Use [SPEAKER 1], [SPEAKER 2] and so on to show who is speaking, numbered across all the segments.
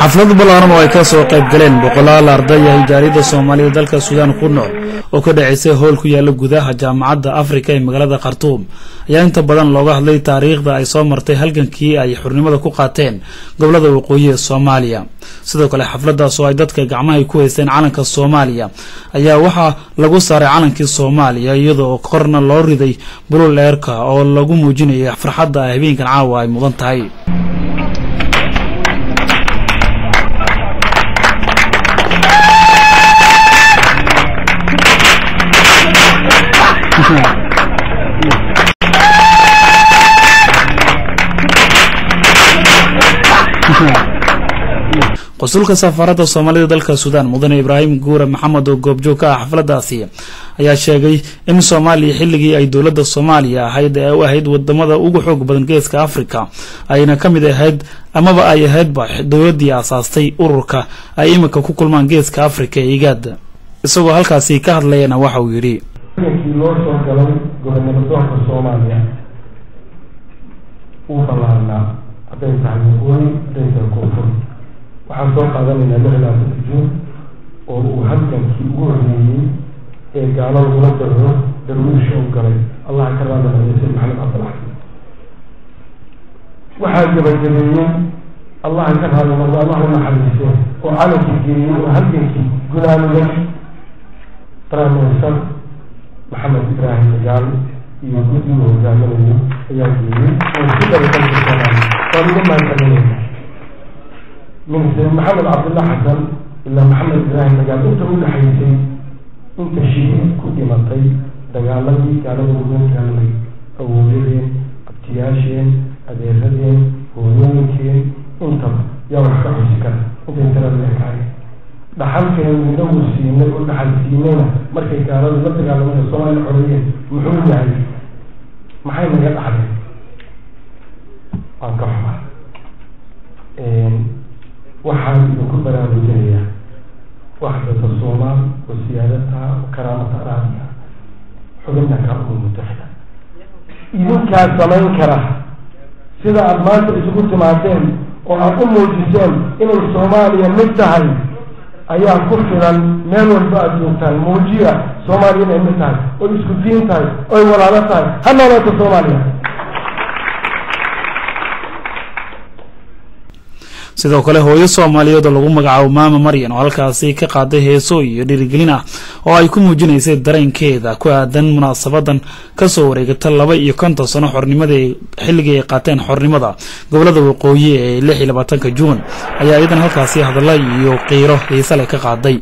[SPEAKER 1] xaflad balaaran oo ay ka soo qayb galeen boqolaal arday ah jaaliyada Soomaaliyeed dalka Suudaan ku nool oo ka dhaceysay hool ku yaala gudaha jaamacadda Afrika ee magaalada Khartoum ayaa inta badan looga hadlay taariikhda ay soo martay halgankii ay xornimada ku qaateen gobolada waqooyi ee Soomaaliya sidoo kale xafladaas oo ay dadka gacmaha ku haysteen calanka Soomaaliya ayaa waxa lagu saaray calankii Soomaaliya iyadoo korna loo riday bulul eerka oo lagu muujinayo farxadda habeenkan caawa ay mudan tahay قصولك سفارة الصومالية دالك السودان مدن إبراهيم جورة محمد وجوبجوكا حفلة داسية ayaa sheegay in Soomaaliya xilligii ay dawladda Soomaaliya ahayd wadamada ugu xoog badan geeska Afrika ayna kamid ahayd amaba ay ahayd dawladii aasaastay ururka ay imika ku kulmaan geeska Afrika ee IGAD isagoo halkaasi ka hadlayna waxa uu yiri
[SPEAKER 2] loo soo galay gobolada Soomaaliya uu balaarnaa haday tahay dayda koonfur waxaan soo qaadanaynaa lixdan Juun oo uu halkankii ugu horeeyay ee gaalada ula daro darwiish oo galay Allah ka raada Rasuul Maxamed Abdullah waxa gabadheeyay Allah ka raada Allah ma xariiso oo calankii oo halkankii gudaanay Prime Maxamed Ibrahim Gaal iyo guddiga hogaaminaya ayaa yiri oo sidoo kale Soomaaliya من محمد عبد الله حسن إلا محمد إبراهيم قال أنت ولا حيتي أنت شيء كل ما طي دجالتي كانوا يقولون كانوا أولين ابتياشين أديرين ولونكين أنت يا رحمة السكر أنت ترى لك هاي دحال كان يدور سينا يقول دحال سينا مركي كانوا يقولون كانوا من الصومال الحرية محمود يعني ما حي من يد أحد أنكحها waxaan ku baraarujinayaa waxda Soomaal oo siyaadada karaamada raadiga xubinta kooxda mutaxida idinka samayn kara sida aad maanta isugu timaadeen oo aad u muujiseen in Soomaaliya mid tahay ayaa ku filan meel walba aad joogtaan muujiya Soomaaliya mid tahay oo isku diin tahay oo walaalo tahay hanooda Soomaaliya sidoo kale hooyo Soomaaliyeed oo lagu magacaabo Maama Maryan oo halkaasi ka qaaday heeso iyo dhirigelin ah oo ay ku muujinaysay dareenkeeda ku aadan munaasabadan ka soo wareegtay 52 sano xornimada xilligii ay qaateen xornimada gobolada waqooyi ee 26 Juun ayaa idan halkaasi hadalay iyo qiiro heesale ka qaaday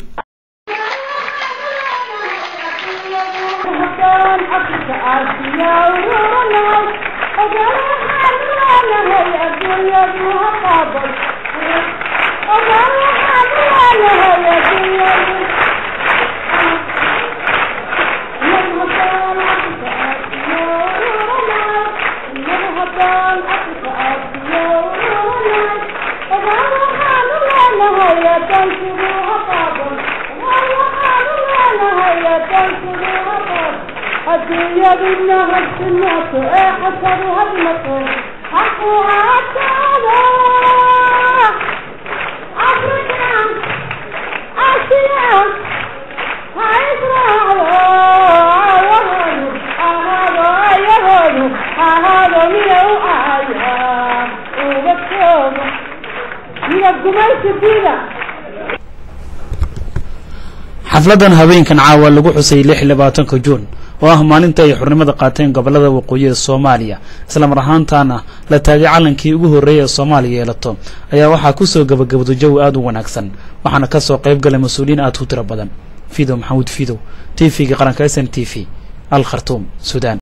[SPEAKER 2] xafladan habeenkan caawa lagu xusay 26 Juun oo ah maalinta ay xornimada qaateen gobolada waqooyi ee Soomaaliya isla mar ahaantaana la taagay calankii ugu horeeyay ee Soomaaliya yeelato ayaa waxa ku soo gabagabado jawi aad u wanaagsan waxaana ka soo qayb galay mas'uuliyiin aad u tiro badan Fido Maxamuud Fido TV-ga qaranka SNTV Al Khartoum Suudaan